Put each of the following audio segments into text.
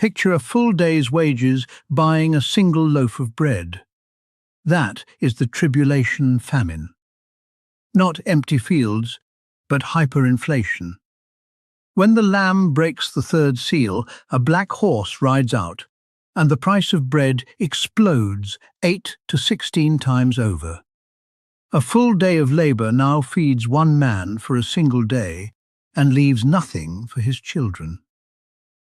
Picture a full day's wages buying a single loaf of bread. That is the tribulation famine. Not empty fields, but hyperinflation. When the Lamb breaks the third seal, a black horse rides out, and the price of bread explodes 8 to 16 times over. A full day of labor now feeds one man for a single day and leaves nothing for his children.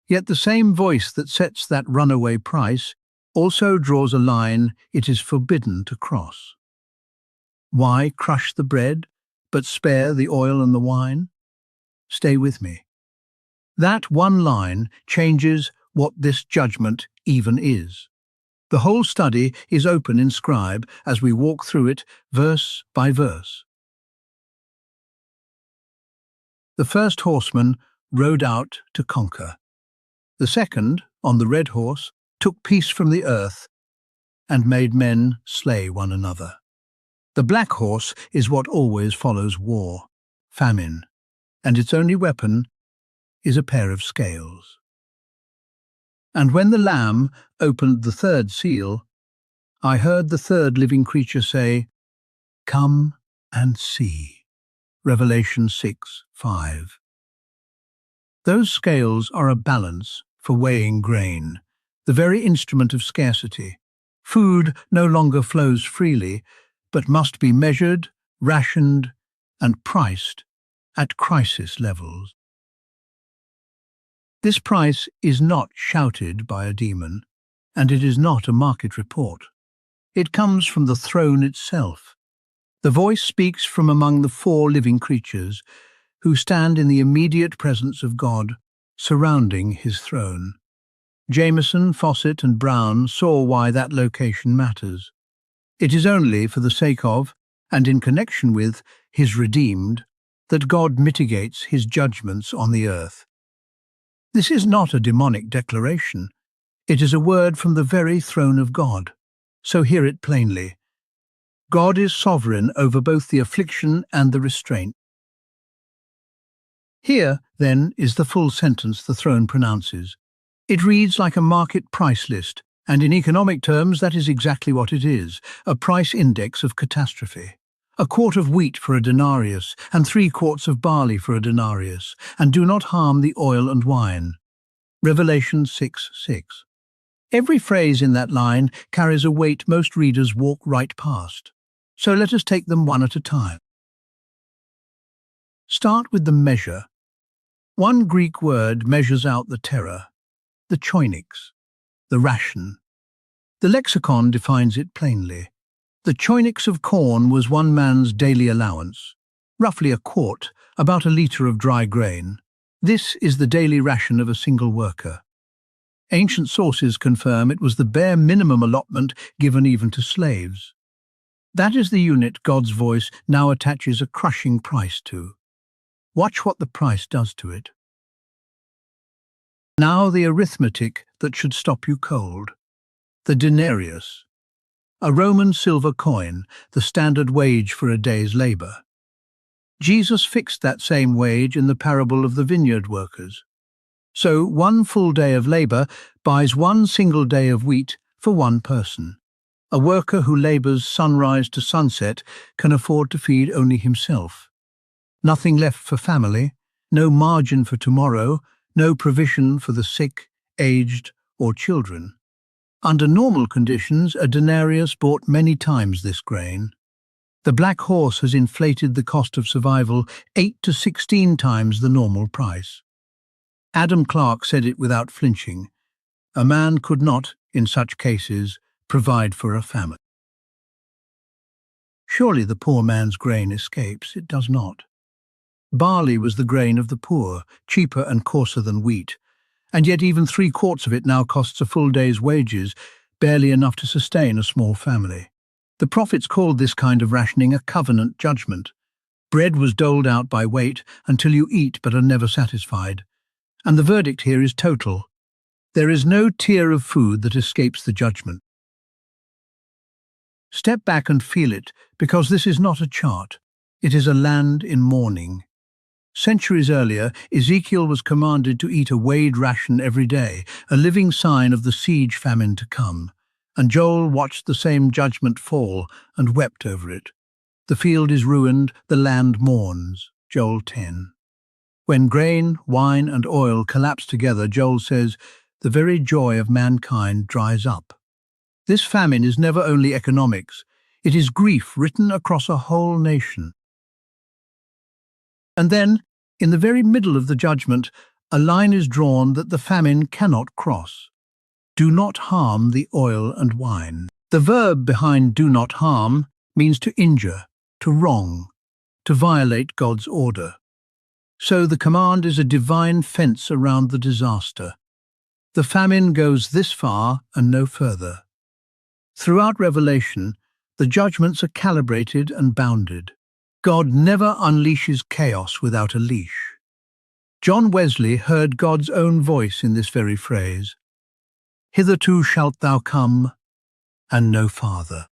Yet the same voice that sets that runaway price also draws a line it is forbidden to cross. Why crush the bread, but spare the oil and the wine? Stay with me. That one line changes what this judgment even is. The whole study is open in Scribe as we walk through it verse by verse. The first horseman rode out to conquer. The second, on the red horse, took peace from the earth and made men slay one another. The black horse is what always follows war, famine, and its only weapon is a pair of scales. And when the Lamb opened the third seal, I heard the third living creature say, "Come and see." Revelation 6:5. Those scales are a balance for weighing grain, the very instrument of scarcity. Food no longer flows freely, but must be measured, rationed, and priced at crisis levels. This price is not shouted by a demon, and it is not a market report. It comes from the throne itself. The voice speaks from among the four living creatures who stand in the immediate presence of God, surrounding his throne. Jameson, Fawcett, and Brown saw why that location matters. It is only for the sake of, and in connection with, his redeemed, that God mitigates his judgments on the earth. This is not a demonic declaration. It is a word from the very throne of God. So hear it plainly. God is sovereign over both the affliction and the restraint. Here, then, is the full sentence the throne pronounces. It reads like a market price list, and in economic terms that is exactly what it is, a price index of catastrophe. A quart of wheat for a denarius, and 3 quarts of barley for a denarius, and do not harm the oil and wine. Revelation 6:6. Every phrase in that line carries a weight most readers walk right past. So let us take them one at a time. Start with the measure. One Greek word measures out the terror, the choinix, the ration. The lexicon defines it plainly. The choinix of corn was one man's daily allowance, roughly a quart, about a litre of dry grain. This is the daily ration of a single worker. Ancient sources confirm it was the bare minimum allotment given even to slaves. That is the unit God's voice now attaches a crushing price to. Watch what the price does to it. Now the arithmetic that should stop you cold. The denarius, a Roman silver coin, the standard wage for a day's labor. Jesus fixed that same wage in the parable of the vineyard workers. So one full day of labor buys one single day of wheat for one person. A worker who labors sunrise to sunset can afford to feed only himself. Nothing left for family, no margin for tomorrow, no provision for the sick, aged, or children. Under normal conditions, a denarius bought many times this grain. The black horse has inflated the cost of survival 8 to 16 times the normal price. Adam Clarke said it without flinching. A man could not, in such cases, provide for a family. Surely the poor man's grain escapes. It does not. Barley was the grain of the poor, cheaper and coarser than wheat, and yet even 3 quarts of it now costs a full day's wages, barely enough to sustain a small family. The prophets called this kind of rationing a covenant judgment. Bread was doled out by weight until you eat but are never satisfied. And the verdict here is total. There is no tier of food that escapes the judgment. Step back and feel it, because this is not a chart. It is a land in mourning. Centuries earlier, Ezekiel was commanded to eat a weighed ration every day, a living sign of the siege famine to come. And Joel watched the same judgment fall and wept over it. The field is ruined, the land mourns. Joel 10. When grain, wine, and oil collapse together, Joel says, the very joy of mankind dries up. This famine is never only economics, it is grief written across a whole nation. And then, in the very middle of the judgment, a line is drawn that the famine cannot cross. Do not harm the oil and wine. The verb behind do not harm means to injure, to wrong, to violate God's order. So the command is a divine fence around the disaster. The famine goes this far and no further. Throughout Revelation, the judgments are calibrated and bounded. God never unleashes chaos without a leash. John Wesley heard God's own voice in this very phrase. Hitherto shalt thou come, and no farther.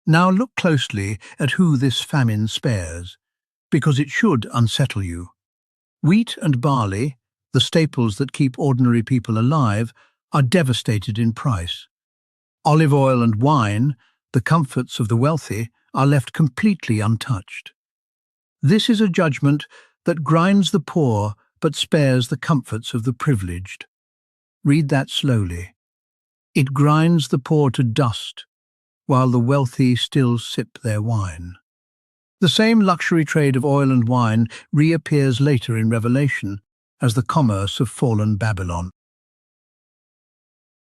Now look closely at who this famine spares, because it should unsettle you. Wheat and barley, the staples that keep ordinary people alive, are devastated in price. Olive oil and wine, the comforts of the wealthy, are left completely untouched. This is a judgment that grinds the poor but spares the comforts of the privileged. Read that slowly. It grinds the poor to dust, while the wealthy still sip their wine. The same luxury trade of oil and wine reappears later in Revelation as the commerce of fallen Babylon.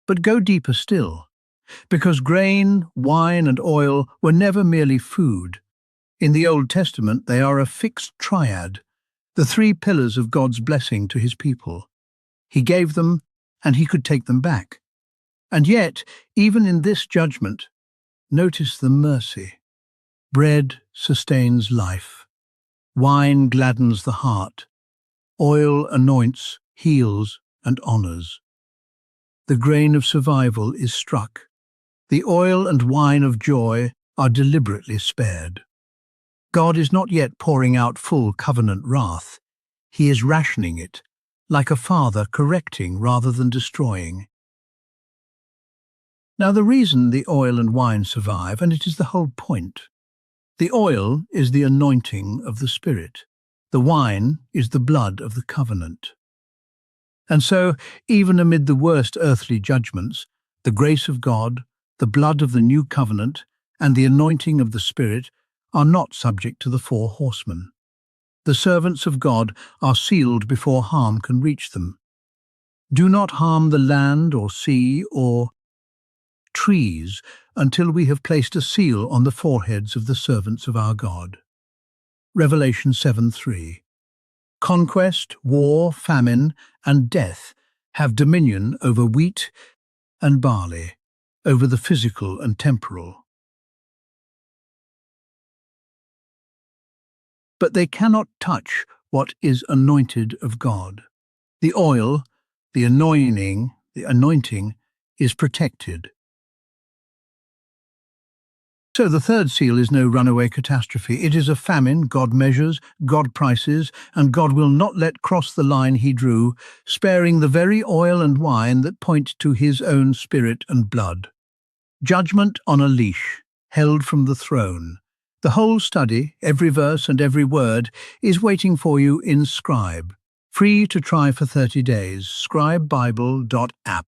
But go deeper still, because grain, wine, and oil were never merely food. In the Old Testament, they are a fixed triad, the three pillars of God's blessing to his people. He gave them, and he could take them back. And yet, even in this judgment, notice the mercy. Bread sustains life. Wine gladdens the heart. Oil anoints, heals, and honors. The grain of survival is struck. The oil and wine of joy are deliberately spared. God is not yet pouring out full covenant wrath. He is rationing it, like a father correcting rather than destroying. Now the reason the oil and wine survive, and it is the whole point. The oil is the anointing of the Spirit. The wine is the blood of the covenant. And so, even amid the worst earthly judgments, the grace of God, the blood of the new covenant, and the anointing of the Spirit are not subject to the four horsemen. The servants of God are sealed before harm can reach them. Do not harm the land or sea or trees until we have placed a seal on the foreheads of the servants of our God. Revelation 7:3. Conquest, war, famine, and death have dominion over wheat and barley, over the physical and temporal. But they cannot touch what is anointed of God. The oil, the anointing is protected. So the third seal is no runaway catastrophe. It is a famine God measures, God prices, and God will not let cross the line he drew, sparing the very oil and wine that point to his own spirit and blood. Judgment on a leash, held from the throne. The whole study, every verse and every word, is waiting for you in Scribe. Free to try for 30 days. scribe-bible.app